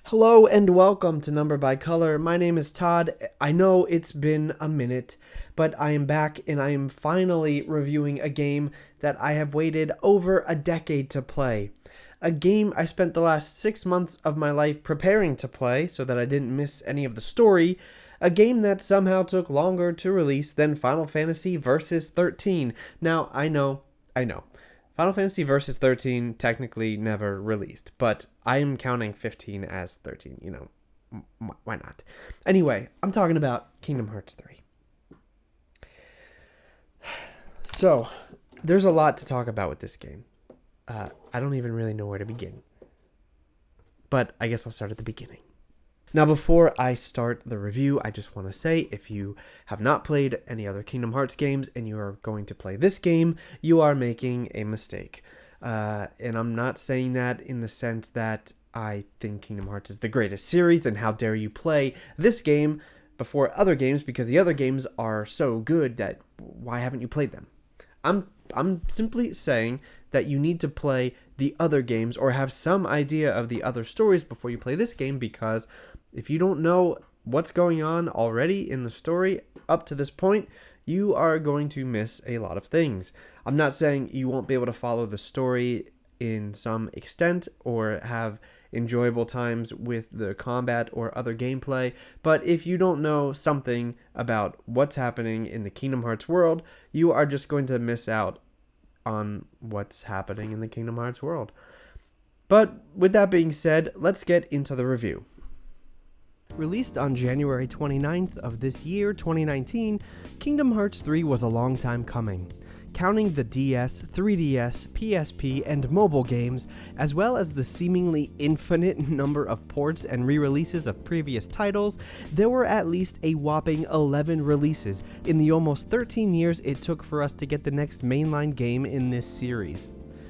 Hello and welcome to Number by Color. My name is Todd. I know it's been a minute, but I am back and I am finally reviewing a game that I have waited over a decade to play. A game I spent the last 6 months of my life preparing to play so that I didn't miss any of the story. A game that somehow took longer to release than Final Fantasy Versus 13. Now, I know. Final Fantasy Versus 13 technically never released, but I am counting 15 as 13, why not? Anyway, I'm talking about Kingdom Hearts 3. So, there's a lot to talk about with this game. I don't even really know where to begin. But I guess I'll start at the beginning. Now, before I start the review, I just want to say, if you have not played any other Kingdom Hearts games and you are going to play this game, you are making a mistake. And I'm not saying that in the sense that I think Kingdom Hearts is the greatest series, and how dare you play this game before other games, because the other games are so good that why haven't you played them? I'm simply saying that you need to play the other games or have some idea of the other stories before you play this game, because if you don't know what's going on already in the story up to this point, you are going to miss a lot of things. I'm not saying you won't be able to follow the story in some extent or have enjoyable times with the combat or other gameplay, but if you don't know something about what's happening in the Kingdom Hearts world, you are just going to miss out on what's happening in the Kingdom Hearts world. But with that being said, let's get into the review. Released on January 29th of this year, 2019, Kingdom Hearts 3 was a long time coming. Counting the DS, 3DS, PSP, and mobile games, as well as the seemingly infinite number of ports and re-releases of previous titles, there were at least a whopping 11 releases in the almost 13 years it took for us to get the next mainline game in this series.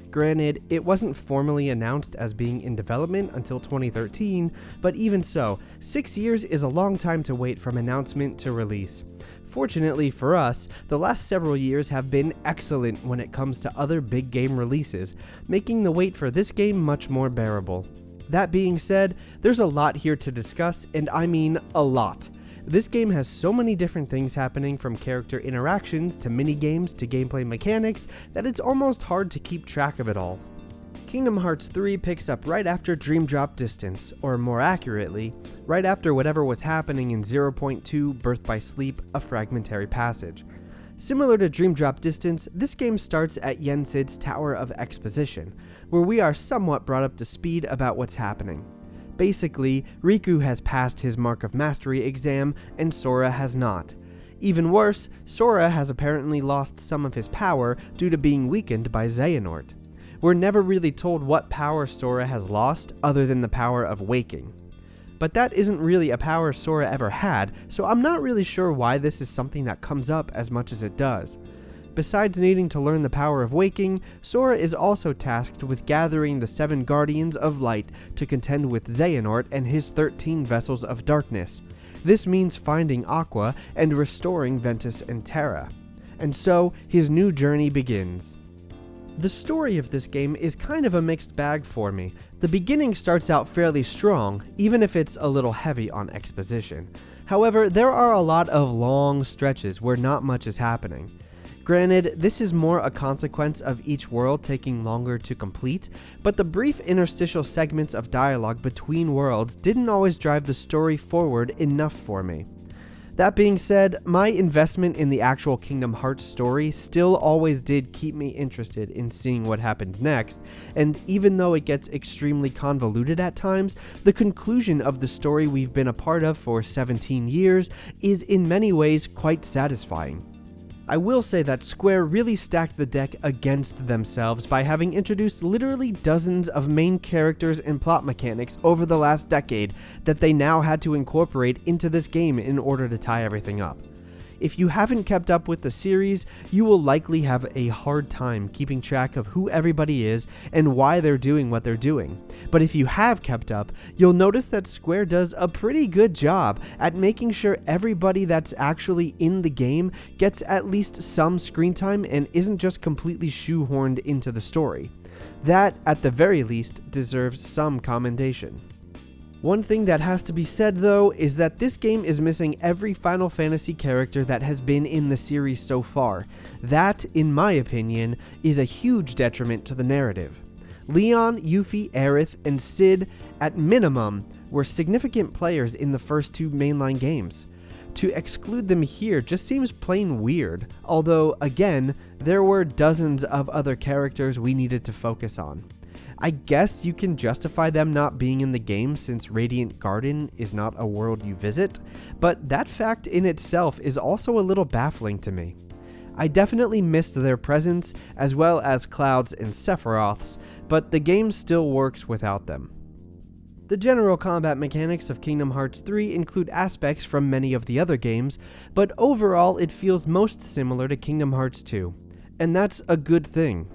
Granted, it wasn't formally announced as being in development until 2013, but even so, 6 years is a long time to wait from announcement to release. Fortunately for us, the last several years have been excellent when it comes to other big game releases, making the wait for this game much more bearable. That being said, there's a lot here to discuss, and I mean a lot. This game has so many different things happening, from character interactions to minigames to gameplay mechanics, that it's almost hard to keep track of it all. Kingdom Hearts 3 picks up right after Dream Drop Distance, or more accurately, right after whatever was happening in 0.2 Birth by Sleep, A Fragmentary Passage. Similar to Dream Drop Distance, this game starts at Yen Sid's Tower of Exposition, where we are somewhat brought up to speed about what's happening. Basically, Riku has passed his Mark of Mastery exam, and Sora has not. Even worse, Sora has apparently lost some of his power due to being weakened by Xehanort. We're never really told what power Sora has lost other than the power of waking. But that isn't really a power Sora ever had, so I'm not really sure why this is something that comes up as much as it does. Besides needing to learn the power of waking, Sora is also tasked with gathering the 7 Guardians of Light to contend with Xehanort and his 13 Vessels of Darkness. This means finding Aqua and restoring Ventus and Terra. And so, his new journey begins. The story of this game is kind of a mixed bag for me. The beginning starts out fairly strong, even if it's a little heavy on exposition. However, there are a lot of long stretches where not much is happening. Granted, this is more a consequence of each world taking longer to complete, but the brief interstitial segments of dialogue between worlds didn't always drive the story forward enough for me. That being said, my investment in the actual Kingdom Hearts story still always did keep me interested in seeing what happened next, and even though it gets extremely convoluted at times, the conclusion of the story we've been a part of for 17 years is in many ways quite satisfying. I will say that Square really stacked the deck against themselves by having introduced literally dozens of main characters and plot mechanics over the last decade that they now had to incorporate into this game in order to tie everything up. If you haven't kept up with the series, you will likely have a hard time keeping track of who everybody is and why they're doing what they're doing. But if you have kept up, you'll notice that Square does a pretty good job at making sure everybody that's actually in the game gets at least some screen time and isn't just completely shoehorned into the story. That, at the very least, deserves some commendation. One thing that has to be said though is that this game is missing every Final Fantasy character that has been in the series so far. That, in my opinion, is a huge detriment to the narrative. Leon, Yuffie, Aerith, and Cid, at minimum, were significant players in the first 2 mainline games. To exclude them here just seems plain weird, although, again, there were dozens of other characters we needed to focus on. I guess you can justify them not being in the game since Radiant Garden is not a world you visit, but that fact in itself is also a little baffling to me. I definitely missed their presence, as well as Cloud's and Sephiroth's, but the game still works without them. The general combat mechanics of Kingdom Hearts 3 include aspects from many of the other games, but overall it feels most similar to Kingdom Hearts 2, and that's a good thing.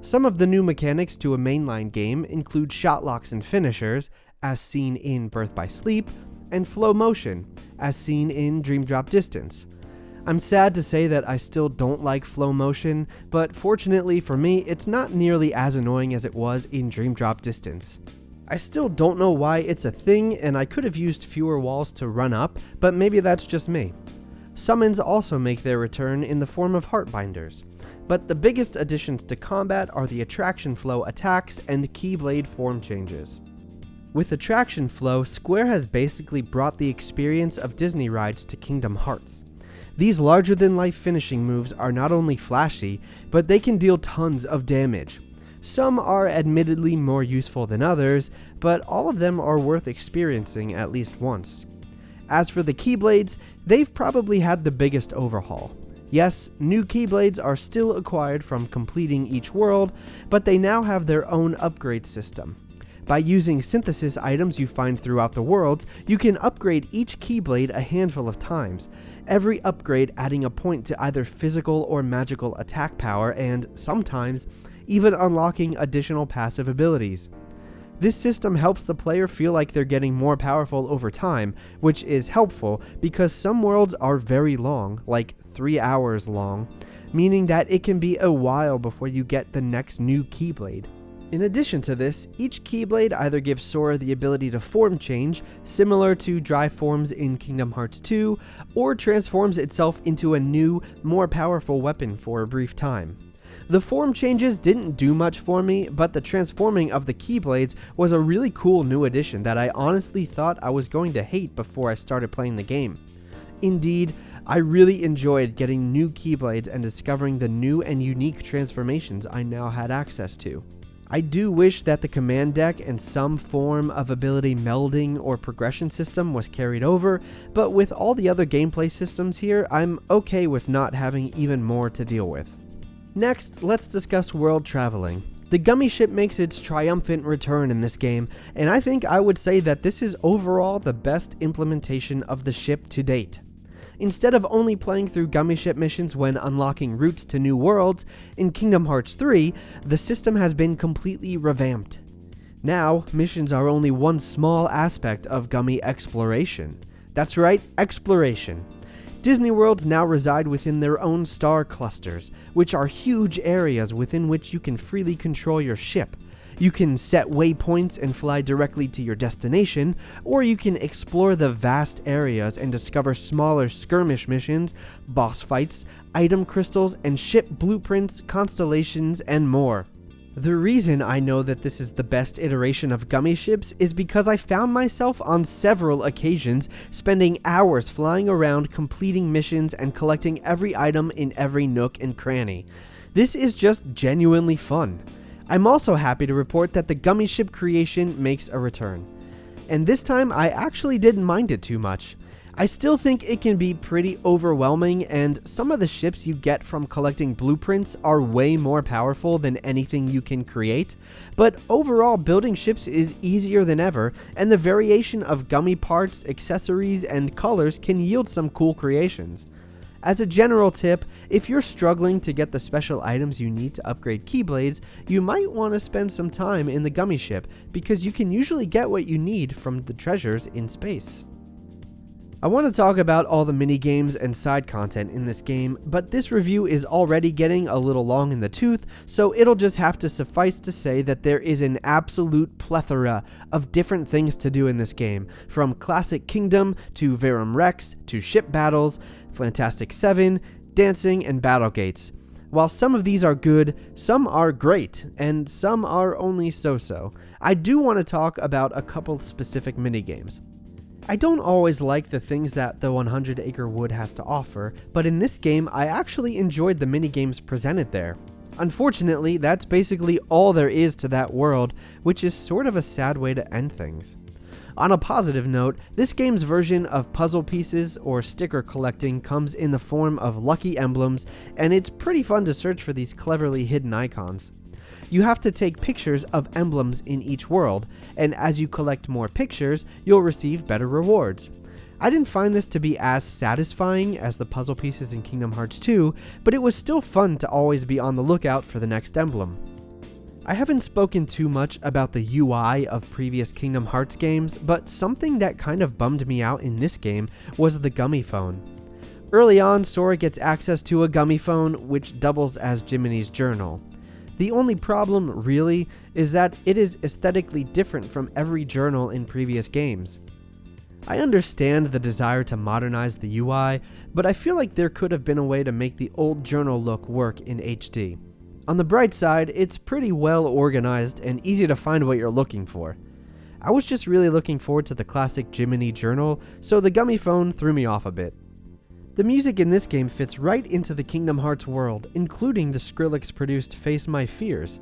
Some of the new mechanics to a mainline game include shot locks and finishers, as seen in Birth by Sleep, and flow motion, as seen in Dream Drop Distance. I'm sad to say that I still don't like flow motion, but fortunately for me, it's not nearly as annoying as it was in Dream Drop Distance. I still don't know why it's a thing, and I could have used fewer walls to run up, but maybe that's just me. Summons also make their return in the form of Heartbinders, but the biggest additions to combat are the Attraction Flow attacks and Keyblade form changes. With Attraction Flow, Square has basically brought the experience of Disney rides to Kingdom Hearts. These larger-than-life finishing moves are not only flashy, but they can deal tons of damage. Some are admittedly more useful than others, but all of them are worth experiencing at least once. As for the Keyblades, they've probably had the biggest overhaul. Yes, new Keyblades are still acquired from completing each world, but they now have their own upgrade system. By using synthesis items you find throughout the worlds, you can upgrade each Keyblade a handful of times, every upgrade adding a point to either physical or magical attack power and, sometimes, even unlocking additional passive abilities. This system helps the player feel like they're getting more powerful over time, which is helpful because some worlds are very long, like 3 hours long, meaning that it can be a while before you get the next new Keyblade. In addition to this, each Keyblade either gives Sora the ability to form change, similar to dry forms in Kingdom Hearts 2, or transforms itself into a new, more powerful weapon for a brief time. The form changes didn't do much for me, but the transforming of the Keyblades was a really cool new addition that I honestly thought I was going to hate before I started playing the game. Indeed, I really enjoyed getting new Keyblades and discovering the new and unique transformations I now had access to. I do wish that the command deck and some form of ability melding or progression system was carried over, but with all the other gameplay systems here, I'm okay with not having even more to deal with. Next, let's discuss world traveling. The Gummi Ship makes its triumphant return in this game, and I think I would say that this is overall the best implementation of the ship to date. Instead of only playing through Gummi Ship missions when unlocking routes to new worlds, in Kingdom Hearts 3, the system has been completely revamped. Now, missions are only one small aspect of Gummi exploration. That's right, exploration. Disney worlds now reside within their own star clusters, which are huge areas within which you can freely control your ship. You can set waypoints and fly directly to your destination, or you can explore the vast areas and discover smaller skirmish missions, boss fights, item crystals, and ship blueprints, constellations, and more. The reason I know that this is the best iteration of Gummi Ships is because I found myself on several occasions spending hours flying around completing missions and collecting every item in every nook and cranny. This is just genuinely fun. I'm also happy to report that the Gummi Ship creation makes a return. And this time I actually didn't mind it too much. I still think it can be pretty overwhelming, and some of the ships you get from collecting blueprints are way more powerful than anything you can create, but overall building ships is easier than ever, and the variation of gummy parts, accessories, and colors can yield some cool creations. As a general tip, if you're struggling to get the special items you need to upgrade Keyblades, you might want to spend some time in the Gummi Ship, because you can usually get what you need from the treasures in space. I want to talk about all the mini-games and side content in this game, but this review is already getting a little long in the tooth, so it'll just have to suffice to say that there is an absolute plethora of different things to do in this game, from Classic Kingdom to Verum Rex to ship battles, Fantastic 7, dancing, and battle gates. While some of these are good, some are great, and some are only so-so. I do want to talk about a couple specific minigames. I don't always like the things that the 100 Acre Wood has to offer, but in this game I actually enjoyed the minigames presented there. Unfortunately, that's basically all there is to that world, which is sort of a sad way to end things. On a positive note, this game's version of puzzle pieces or sticker collecting comes in the form of lucky emblems, and it's pretty fun to search for these cleverly hidden icons. You have to take pictures of emblems in each world, and as you collect more pictures, you'll receive better rewards. I didn't find this to be as satisfying as the puzzle pieces in Kingdom Hearts 2, but it was still fun to always be on the lookout for the next emblem. I haven't spoken too much about the UI of previous Kingdom Hearts games, but something that kind of bummed me out in this game was the Gummy Phone. Early on, Sora gets access to a Gummy Phone, which doubles as Jiminy's journal. The only problem, really, is that it is aesthetically different from every journal in previous games. I understand the desire to modernize the UI, but I feel like there could have been a way to make the old journal look work in HD. On the bright side, it's pretty well organized and easy to find what you're looking for. I was just really looking forward to the classic Jiminy journal, so the Gummy Phone threw me off a bit. The music in this game fits right into the Kingdom Hearts world, including the Skrillex-produced Face My Fears.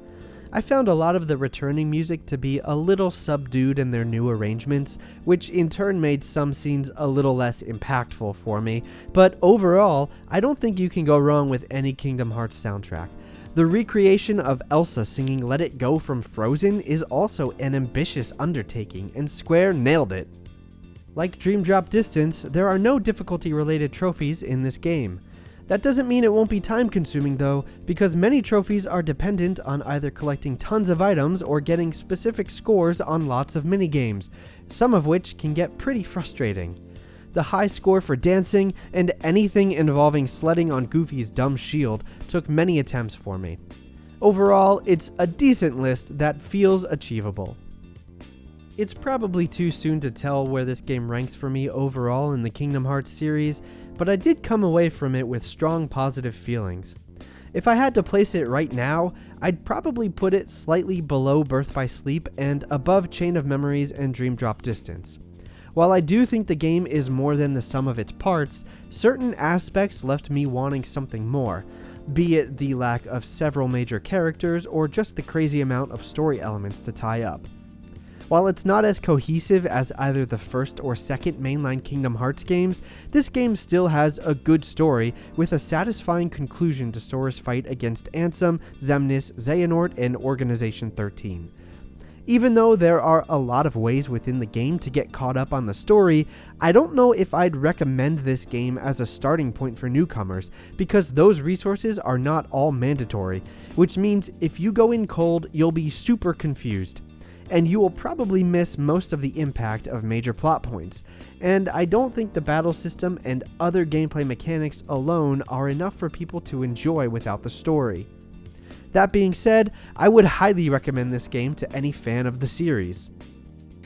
I found a lot of the returning music to be a little subdued in their new arrangements, which in turn made some scenes a little less impactful for me, but overall, I don't think you can go wrong with any Kingdom Hearts soundtrack. The recreation of Elsa singing Let It Go from Frozen is also an ambitious undertaking, and Square nailed it. Like Dream Drop Distance, there are no difficulty-related trophies in this game. That doesn't mean it won't be time-consuming though, because many trophies are dependent on either collecting tons of items or getting specific scores on lots of minigames, some of which can get pretty frustrating. The high score for dancing and anything involving sledding on Goofy's dumb shield took many attempts for me. Overall, it's a decent list that feels achievable. It's probably too soon to tell where this game ranks for me overall in the Kingdom Hearts series, but I did come away from it with strong positive feelings. If I had to place it right now, I'd probably put it slightly below Birth by Sleep and above Chain of Memories and Dream Drop Distance. While I do think the game is more than the sum of its parts, certain aspects left me wanting something more, be it the lack of several major characters or just the crazy amount of story elements to tie up. While it's not as cohesive as either the first or second mainline Kingdom Hearts games, this game still has a good story with a satisfying conclusion to Sora's fight against Ansem, Xemnas, Xehanort, and Organization 13. Even though there are a lot of ways within the game to get caught up on the story, I don't know if I'd recommend this game as a starting point for newcomers, because those resources are not all mandatory, which means if you go in cold, you'll be super confused. And you will probably miss most of the impact of major plot points, and I don't think the battle system and other gameplay mechanics alone are enough for people to enjoy without the story. That being said, I would highly recommend this game to any fan of the series.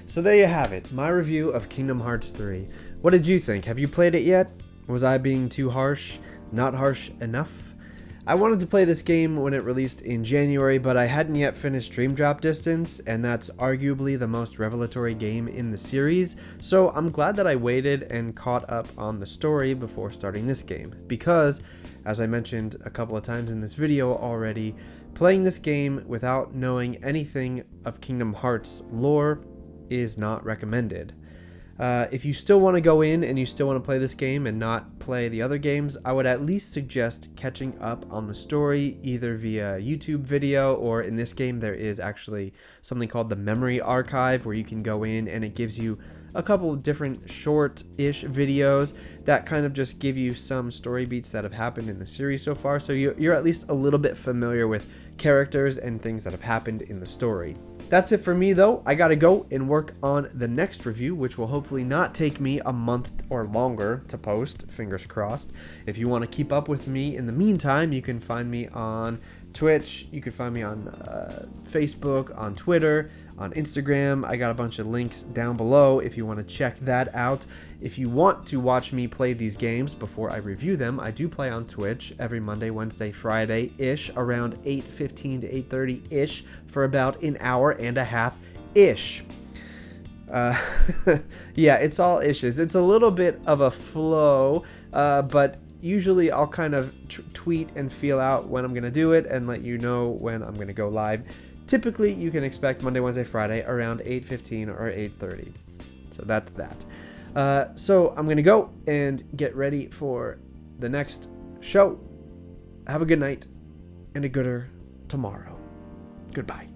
So there you have it, my review of Kingdom Hearts 3. What did you think? Have you played it yet? Was I being too harsh? Not harsh enough? I wanted to play this game when it released in January, but I hadn't yet finished Dream Drop Distance, and that's arguably the most revelatory game in the series, so I'm glad that I waited and caught up on the story before starting this game, because, as I mentioned a couple of times in this video already, playing this game without knowing anything of Kingdom Hearts lore is not recommended. If you still want to go in and you still want to play this game and not play the other games, I would at least suggest catching up on the story either via YouTube video, or in this game there is actually something called the Memory Archive where you can go in and it gives you a couple of different short-ish videos that kind of just give you some story beats that have happened in the series so far, so you're at least a little bit familiar with characters and things that have happened in the story. That's it for me, though. I gotta go and work on the next review, which will hopefully not take me a month or longer to post, fingers crossed. If you want to keep up with me in the meantime, you can find me on Twitch, you can find me on Facebook, on Twitter, on Instagram. I got a bunch of links down below if you want to check that out. If you want to watch me play these games before I review them, I do play on Twitch every Monday, Wednesday, Friday-ish, around 8:15 to 8:30-ish for about an hour and a half-ish. Yeah, it's all ishes. It's a little bit of a flow, but usually I'll kind of tweet and feel out when I'm going to do it and let you know when I'm going to go live. Typically, you can expect Monday, Wednesday, Friday around 8:15 or 8:30. So that's that. So I'm going to go and get ready for the next show. Have a good night and a gooder tomorrow. Goodbye.